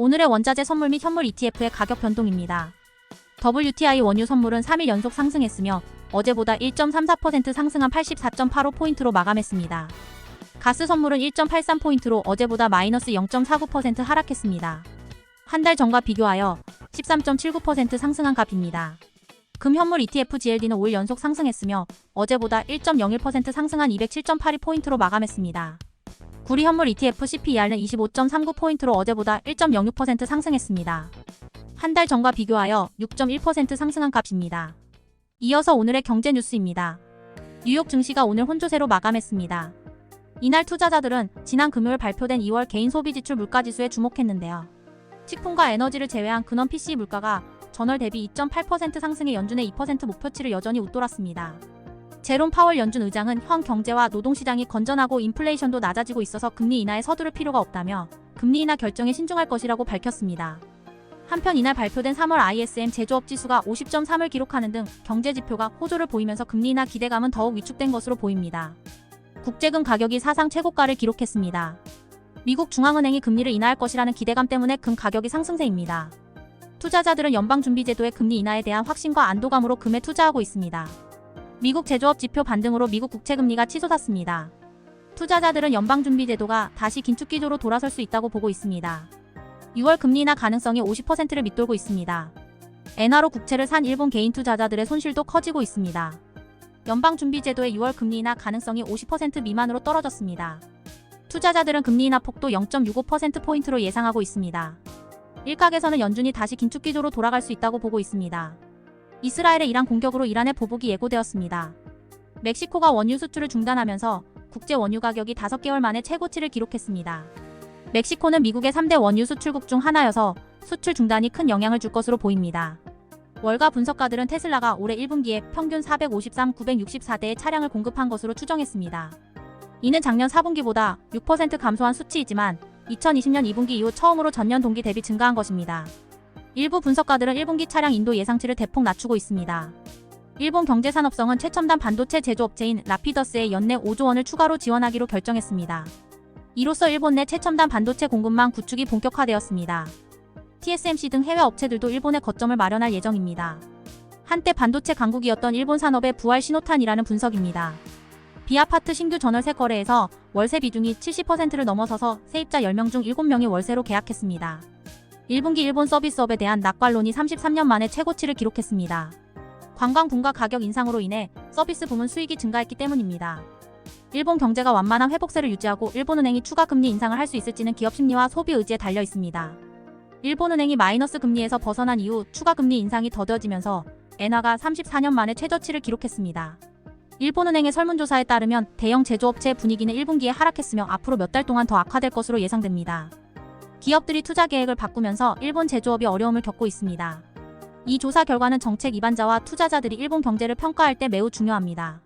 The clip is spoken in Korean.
오늘의 원자재 선물 및 현물 ETF의 가격 변동입니다. WTI 원유 선물은 3일 연속 상승했으며 어제보다 1.34% 상승한 84.85포인트로 마감했습니다. 가스 선물은 1.83포인트로 어제보다 마이너스 0.49% 하락했습니다. 한 달 전과 비교하여 13.79% 상승한 값입니다. 금 현물 ETF GLD는 5일 연속 상승했으며 어제보다 1.01% 상승한 207.82포인트로 마감했습니다. 구리 현물 ETF CPER는 25.39포인트로 어제보다 1.06% 상승했습니다. 한 달 전과 비교하여 6.1% 상승한 값입니다. 이어서 오늘의 경제 뉴스입니다. 뉴욕 증시가 오늘 혼조세로 마감했습니다. 이날 투자자들은 지난 금요일 발표된 2월 개인 소비 지출 물가지수에 주목했는데요. 식품과 에너지를 제외한 근원 PCE 물가가 전월 대비 2.8% 상승해 연준의 2% 목표치를 여전히 웃돌았습니다. 제롬 파월 연준 의장은 현 경제와 노동시장이 건전하고 인플레이션도 낮아지고 있어서 금리 인하에 서두를 필요가 없다며 금리 인하 결정에 신중할 것이라고 밝혔습니다. 한편 이날 발표된 3월 ISM 제조업 지수가 50.3을 기록하는 등 경제 지표가 호조를 보이면서 금리 인하 기대감은 더욱 위축된 것으로 보입니다. 국제금 가격이 사상 최고가를 기록했습니다. 미국 중앙은행이 금리를 인하할 것이라는 기대감 때문에 금 가격이 상승세입니다. 투자자들은 연방준비제도의 금리 인하에 대한 확신과 안도감으로 금에 투자하고 있습니다. 미국 제조업 지표 반등으로 미국 국채금리가 치솟았습니다. 투자자들은 연방준비제도가 다시 긴축 기조로 돌아설 수 있다고 보고 있습니다. 6월 금리 인하 가능성이 50%를 밑돌고 있습니다. 엔화로 국채를 산 일본 개인 투자자들의 손실도 커지고 있습니다. 연방준비제도의 6월 금리 인하 가능성이 50% 미만으로 떨어졌습니다. 투자자들은 금리 인하 폭도 0.65%포인트로 예상하고 있습니다. 일각에서는 연준이 다시 긴축 기조로 돌아갈 수 있다고 보고 있습니다. 이스라엘의 이란 공격으로 이란의 보복이 예고되었습니다. 멕시코가 원유 수출을 중단하면서 국제 원유 가격이 5개월 만에 최고치를 기록했습니다. 멕시코는 미국의 3대 원유 수출국 중 하나여서 수출 중단이 큰 영향을 줄 것으로 보입니다. 월가 분석가들은 테슬라가 올해 1분기에 평균 964대의 차량을 공급한 것으로 추정했습니다. 이는 작년 4분기보다 6% 감소한 수치이지만 2020년 2분기 이후 처음으로 전년 동기 대비 증가한 것입니다. 일부 분석가들은 1분기 차량 인도 예상치를 대폭 낮추고 있습니다. 일본 경제산업성은 최첨단 반도체 제조업체인 라피더스에 연내 5조 원을 추가로 지원하기로 결정했습니다. 이로써 일본 내 최첨단 반도체 공급망 구축이 본격화되었습니다. TSMC 등 해외 업체들도 일본에 거점을 마련할 예정입니다. 한때 반도체 강국이었던 일본 산업의 부활 신호탄이라는 분석입니다. 비아파트 신규 전월세 거래에서 월세 비중이 70%를 넘어서서 세입자 10명 중 7명이 월세로 계약했습니다. 1분기 일본 서비스업에 대한 낙관론이 33년 만에 최고치를 기록했습니다. 관광 분과 가격 인상으로 인해 서비스 부문 수익이 증가했기 때문입니다. 일본 경제가 완만한 회복세를 유지하고 일본은행이 추가 금리 인상을 할 수 있을지는 기업 심리와 소비 의지에 달려 있습니다. 일본은행이 마이너스 금리에서 벗어난 이후 추가 금리 인상이 더뎌지면서 엔화가 34년 만에 최저치를 기록했습니다. 일본은행의 설문조사에 따르면 대형 제조업체의 분위기는 1분기에 하락했으며 앞으로 몇 달 동안 더 악화될 것으로 예상됩니다. 기업들이 투자 계획을 바꾸면서 일본 제조업이 어려움을 겪고 있습니다. 이 조사 결과는 정책 입안자와 투자자들이 일본 경제를 평가할 때 매우 중요합니다.